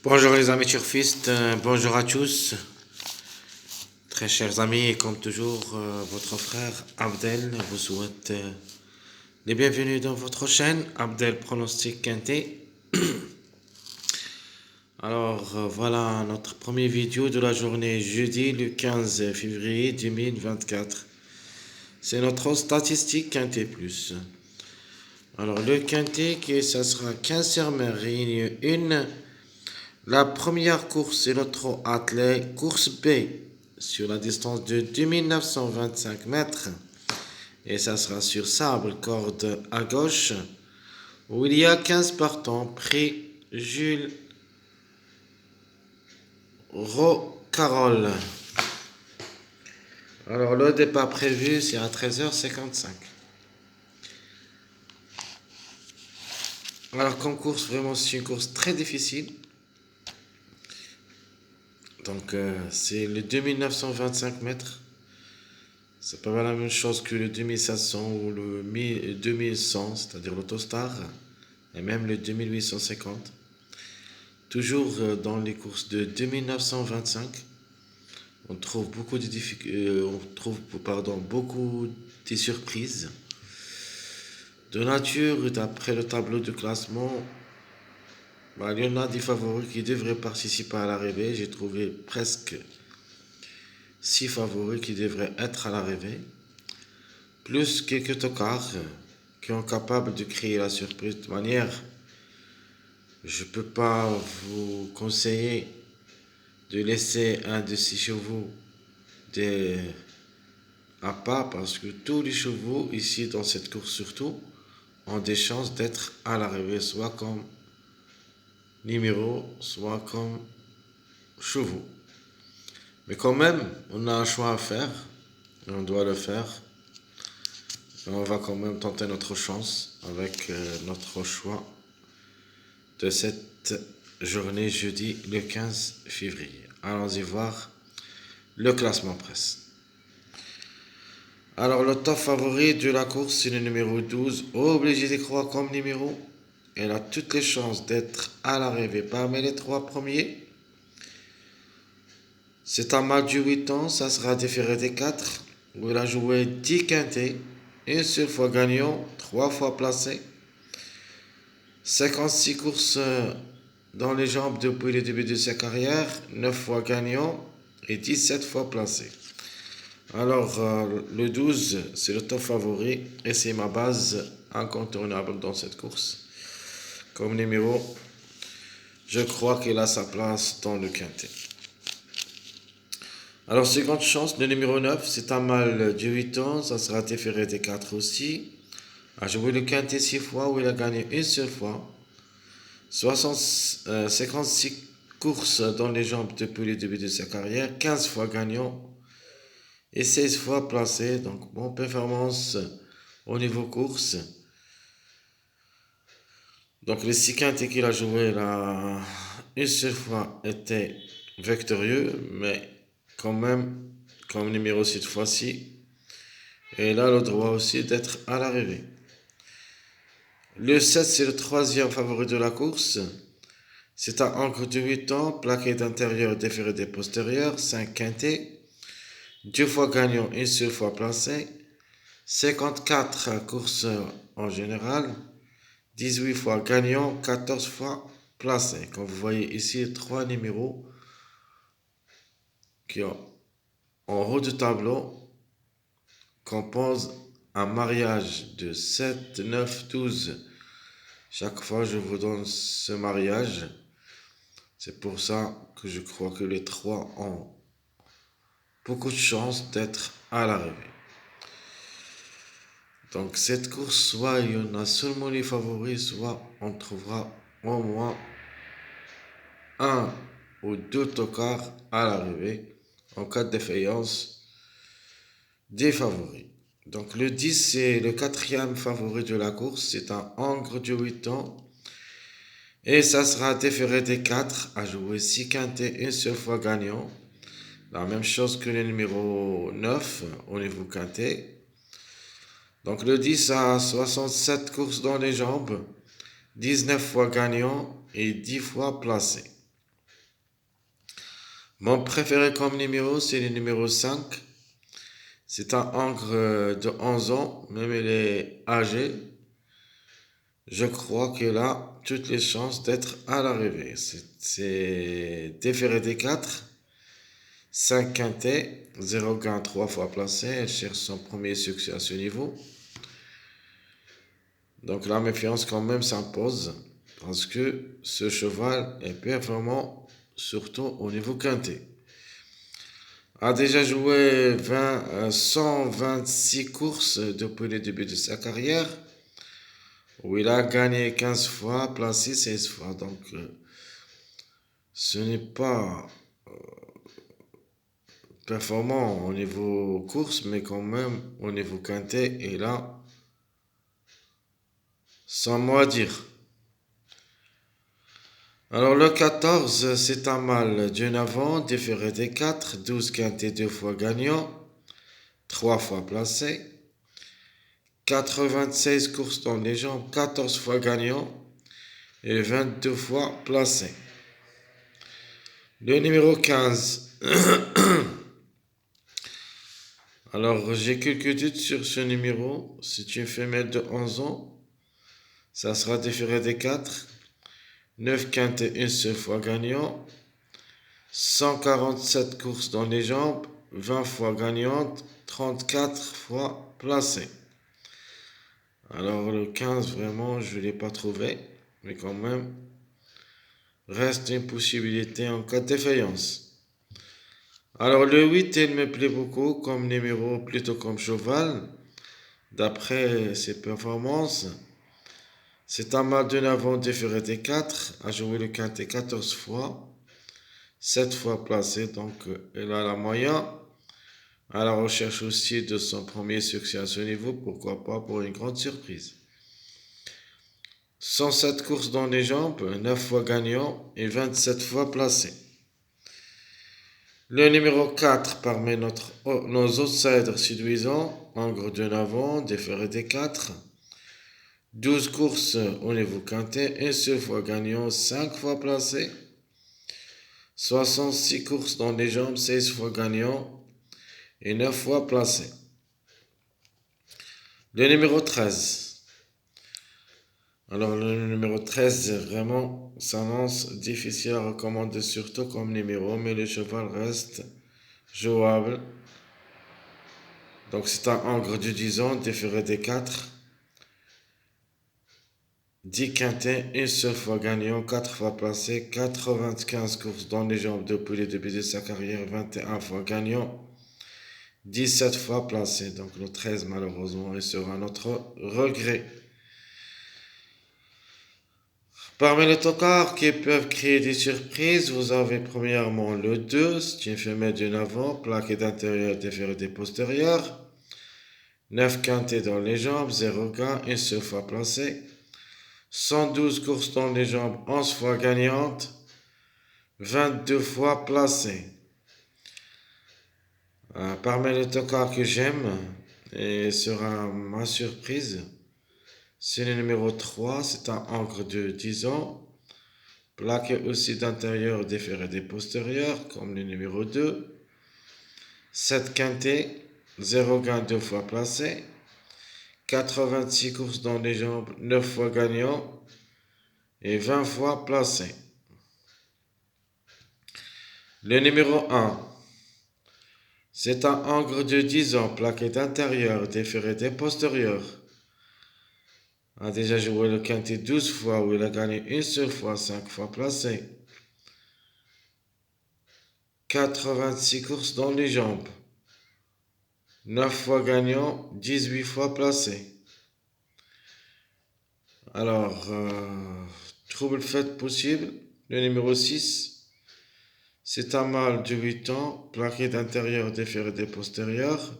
Bonjour les amis turfistes, bonjour à tous, très chers amis, et comme toujours, votre frère Abdel vous souhaite les bienvenus dans votre chaîne, Abdel Pronostic Quintet. Alors voilà notre première vidéo de la journée jeudi le 15 février 2024. C'est notre statistique Quintet Plus. Alors le Quintet, ça sera 15 serments réunis une. La première course, c'est le trot attelé, course B, sur la distance de 2925 mètres. Et ça sera sur sable, corde à gauche, où il y a 15 partants, prix Jules Rocarol. Alors le départ prévu, c'est à 13h55. Alors comme course, vraiment c'est une course très difficile. Donc c'est le 2925 mètres. C'est pas la même chose que le 2700 ou le 2100, c'est-à-dire l'autostar, et même le 2850. Toujours dans les courses de 2925, on trouve beaucoup de beaucoup de surprises. De nature, d'après le tableau de classement, il y en a des favoris qui devraient participer à l'arrivée. J'ai trouvé presque 6 favoris qui devraient être à l'arrivée, plus quelques tocards qui sont capables de créer la surprise. De manière, je ne peux pas vous conseiller de laisser un de ces chevaux à pas, parce que tous les chevaux ici dans cette course surtout ont des chances d'être à l'arrivée, soit comme numéro, soit comme chevaux. Mais quand même, on a un choix à faire, et on doit le faire. Et on va quand même tenter notre chance avec notre choix de cette journée jeudi le 15 février. Allons-y voir le classement presse. Alors le top favori de la course, c'est le numéro 12, obligé d'y croire comme numéro. Elle a toutes les chances d'être à l'arrivée parmi les 3 premiers. C'est un match de 8 ans, ça sera différé des 4, où il a joué 10 quintés, une seule fois gagnant, 3 fois placé, 56 courses dans les jambes depuis le début de sa carrière, 9 fois gagnant et 17 fois placé. Alors, le 12, c'est le top favori et c'est ma base incontournable dans cette course. Comme numéro, je crois qu'il a sa place dans le quintet. Alors, seconde chance, le numéro 9, c'est un mâle de 8 ans, ça sera différé des 4 aussi. A joué le quintet 6 fois où il a gagné une seule fois. 56 courses dans les jambes depuis le début de sa carrière, 15 fois gagnant et 16 fois placé. Donc, bonne performance au niveau course. Donc, les 6 quintets qu'il a joué là, une seule fois était victorieux, mais quand même, comme numéro cette fois-ci, et il a le droit aussi d'être à l'arrivée. Le 7, c'est le troisième favori de la course. C'est un encre de 8 ans, plaqué d'intérieur, déféré des postérieurs, 5 quintés, 2 fois gagnant, une seule fois placé, 54 courses en général, 18 fois gagnant, 14 fois placé. Comme vous voyez ici, 3 numéros qui ont en haut du tableau composent un mariage de 7, 9, 12. Chaque fois, je vous donne ce mariage. C'est pour ça que je crois que les 3 ont beaucoup de chances d'être à l'arrivée. Donc cette course, soit il y en a seulement les favoris, soit on trouvera au moins 1 ou 2 tocards à l'arrivée en cas de défaillance des favoris. Donc le 10, c'est le 4e favori de la course, c'est un Angre de 8 ans. Et ça sera déféré des 4 à jouer 6 quintés, une seule fois gagnant. La même chose que le numéro 9 au niveau quintet. Donc le 10 a 67 courses dans les jambes, 19 fois gagnant et 10 fois placé. Mon préféré comme numéro, c'est le numéro 5. C'est un Angre de 11 ans, même il est âgé. Je crois qu'il a toutes les chances d'être à l'arrivée. C'est déféré des 4, 5 quintés, 0 gain 3 fois placé. Elle cherche son premier succès à ce niveau. Donc la méfiance quand même s'impose parce que ce cheval est performant surtout au niveau quinté. A déjà joué 126 courses depuis le début de sa carrière où il a gagné 15 fois, placé 16 fois. Donc ce n'est pas performant au niveau course, mais quand même au niveau quintet, il a son mot à dire. Alors le 14, c'est un mâle d'une avant, déféré des 4, 12 quintés 2 fois gagnant, 3 fois placé, 96 courses dans les jambes, 14 fois gagnant et 22 fois placé. Le numéro 15. Alors j'ai quelques doutes sur ce numéro. C'est une femelle de 11 ans. Ça sera déféré des 4. 9 quintés, une seule fois gagnant. 147 courses dans les jambes, 20 fois gagnante, 34 fois placée. Alors le 15, vraiment, je ne l'ai pas trouvé, mais quand même, reste une possibilité en cas de défaillance. Alors le 8, il me plaît beaucoup comme numéro, plutôt comme cheval, d'après ses performances. C'est un mâle de avant déféré des 4, a joué le quintet 14 fois. 7 fois placé, donc elle a la moyenne. À la recherche aussi de son premier succès à ce niveau, pourquoi pas pour une grande surprise. 107 courses dans les jambes, 9 fois gagnant et 27 fois placé. Le numéro 4 parmi nos outsiders séduisants, Angre de Navon, déféré des 4. 12 courses au niveau quintet, une seule fois gagnant, 5 fois placé. 66 courses dans les jambes, 16 fois gagnant et 9 fois placé. Le numéro 13. Alors le numéro 13, vraiment, s'annonce difficile à recommander, surtout comme numéro, mais le cheval reste jouable. Donc c'est un Angre de 10 ans, déféré des 4. 10 quintets, une seule fois gagnant, 4 fois placé, 95 courses dans les jambes depuis le début de sa carrière, 21 fois gagnant, 17 fois placé. Donc le 13, malheureusement, il sera notre regret. Parmi les tocards qui peuvent créer des surprises, vous avez premièrement le 2, c'est une femelle d'une avant, plaqué d'intérieur, déféré des postérieurs. 9 quintés dans les jambes, 0 gain, une seule fois placé. 112 courses dans les jambes, 11 fois gagnante, 22 fois placé. Parmi les tocards que j'aime, et sera ma surprise, c'est le numéro 3, c'est un Angre de 10 ans, plaqué aussi d'intérieur, déféré des postérieurs, comme le numéro 2. 7 quintés, 0 gain 2 fois placé. 86 courses dans les jambes, 9 fois gagnant et 20 fois placé. Le numéro 1, c'est un Angre de 10 ans, plaqué d'intérieur, déféré des postérieurs. A déjà joué le quintet 12 fois, où il a gagné une seule fois, 5 fois placé. 86 courses dans les jambes. 9 fois gagnant, 18 fois placé. Alors, trouble fait possible. Le numéro 6, c'est un mâle de 8 ans, plaqué d'intérieur, déféré des postérieurs.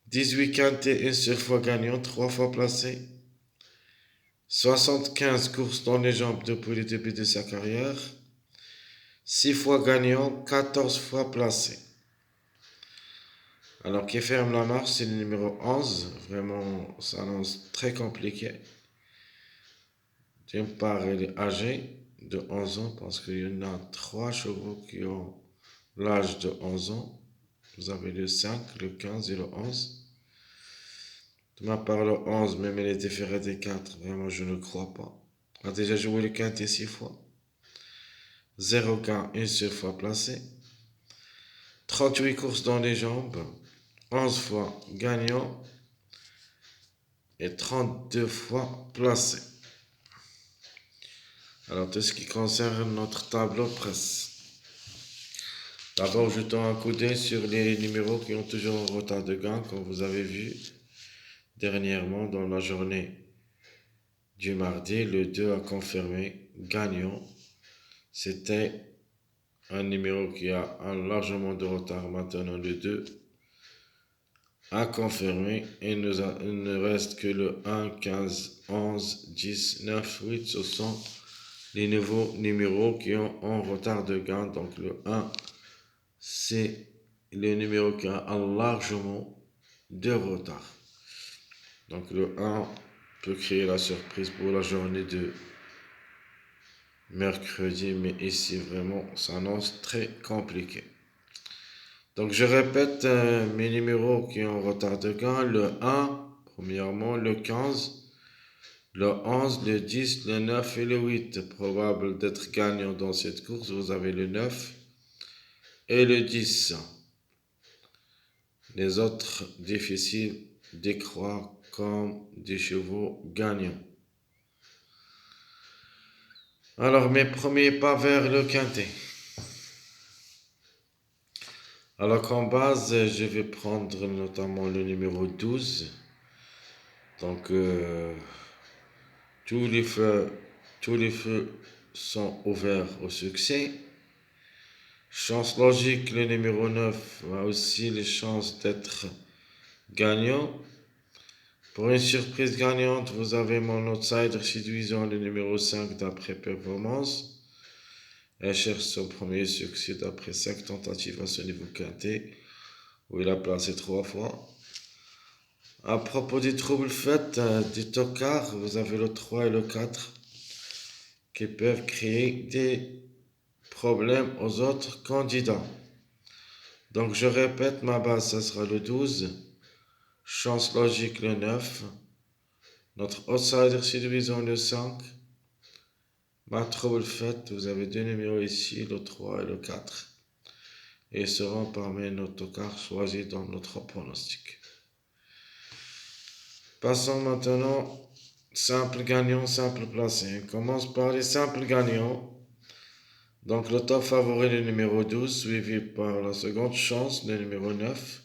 18 quintés, une seule fois gagnant, 3 fois placé. 75 courses dans les jambes depuis le début de sa carrière. 6 fois gagnant, 14 fois placé. Alors, qui ferme la marche, c'est le numéro 11. Vraiment, ça annonce très compliqué. D'une part, il est âgé. de 11 ans parce qu'il y en a 3 chevaux qui ont l'âge de 11 ans. Vous avez le 5, le 15 et le 11. De ma part, le 11, même il est différé des 4, vraiment je ne crois pas. On a déjà joué le quintet 6 fois. 0 gain, une seule fois placé. 38 courses dans les jambes. 11 fois gagnant. Et 32 fois placé. Alors, tout ce qui concerne notre tableau presse. D'abord, jetons un coup d'œil sur les numéros qui ont toujours un retard de gain, comme vous avez vu dernièrement dans la journée du mardi. Le 2 a confirmé gagnant. C'était un numéro qui a un largement de retard. Maintenant, le 2 a confirmé. Il ne reste que le 1, 15, 11, 10, 9, 8. Ce sont les nouveaux numéros qui ont un retard de gain. Donc, le 1, c'est le numéro qui a un largement de retard. Donc, le 1 peut créer la surprise pour la journée de mercredi, mais ici, vraiment, ça s'annonce très compliqué. Donc, je répète mes numéros qui ont retard de gain. Le 1, premièrement, le 15, le 11, le 10, le 9 et le 8. Probable d'être gagnant dans cette course. Vous avez le 9 et le 10. Les autres, difficiles d'y croire comme des chevaux gagnants. Alors, mes premiers pas vers le quintet. Alors, qu'en base, je vais prendre notamment le numéro 12. Donc, tous les feux sont ouverts au succès. Chance logique, le numéro 9 a aussi les chances d'être gagnant. Pour une surprise gagnante, vous avez mon outsider séduisant, le numéro 5 d'après performance. Elle cherche son premier succès d'après 5 tentatives à ce niveau quintet, où il a placé 3 fois. À propos des troubles faits, du tocard, vous avez le 3 et le 4 qui peuvent créer des problèmes aux autres candidats. Donc je répète, ma base, ça sera le 12. Chance logique, le 9. Notre outsider séduisant, le 5. Ma trouble faite, vous avez deux numéros ici, le 3 et le 4. Et ils seront parmi nos tocards choisis dans notre pronostic. Passons maintenant, simple gagnant, simple placé. On commence par les simples gagnants. Donc le top favori, le numéro 12, suivi par la seconde chance, le numéro 9.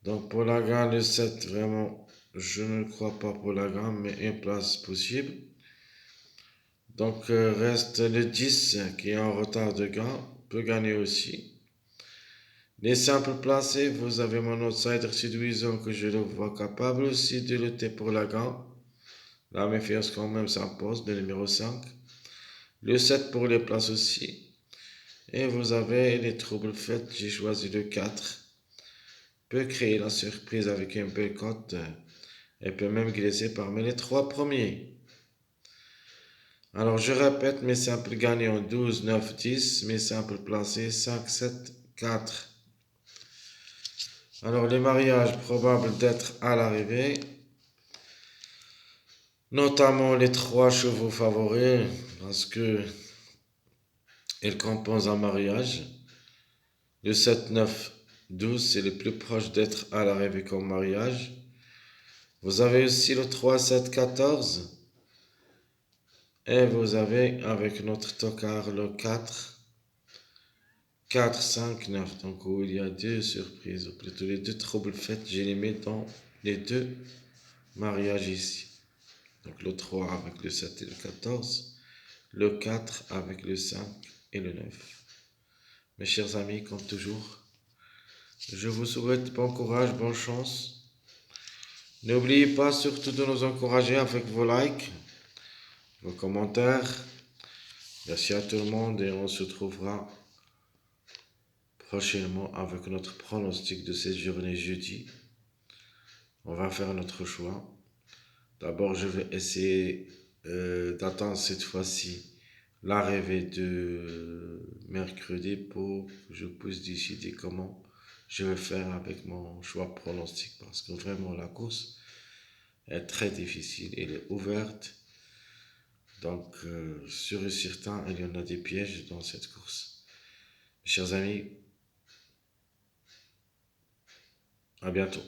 Donc pour la gagne, le 7, vraiment, je ne crois pas pour la gagne, mais une place possible. Donc reste le 10 qui est en retard de gain, peut gagner aussi. Les simples placés, vous avez mon outsider séduisant que je le vois capable aussi de lutter pour la gagne. La méfiance quand même s'impose, le numéro 5. Le 7 pour les places aussi. Et vous avez les troubles faits, j'ai choisi le 4. Peut créer la surprise avec une belle cote et peut même glisser parmi les 3 premiers. Alors je répète mes simples gagnants 12, 9, 10, mes simples placés 5, 7, 4. Alors les mariages probables d'être à l'arrivée, notamment les 3 chevaux favoris parce que ils composent un mariage. Le 7, 9, 12 c'est le plus proche d'être à l'arrivée comme mariage. Vous avez aussi le 3, 7, 14. Et vous avez avec notre tocard le 4, 4, 5, 9. Donc où il y a deux surprises, ou plutôt les deux troubles faits, je les mets dans les deux mariages ici. Donc le 3 avec le 7 et le 14, le 4 avec le 5 et le 9. Mes chers amis, comme toujours, je vous souhaite bon courage, bonne chance. N'oubliez pas surtout de nous encourager avec vos likes, vos commentaires. Merci à tout le monde et on se trouvera prochainement avec notre pronostic de cette journée jeudi. On va faire notre choix. D'abord, je vais essayer d'attendre cette fois-ci l'arrivée de mercredi pour que je puisse décider comment je vais faire avec mon choix pronostic. Parce que vraiment, la course est très difficile. Elle est ouverte. Donc, sûr et certain, il y en a des pièges dans cette course. Mes chers amis, à bientôt.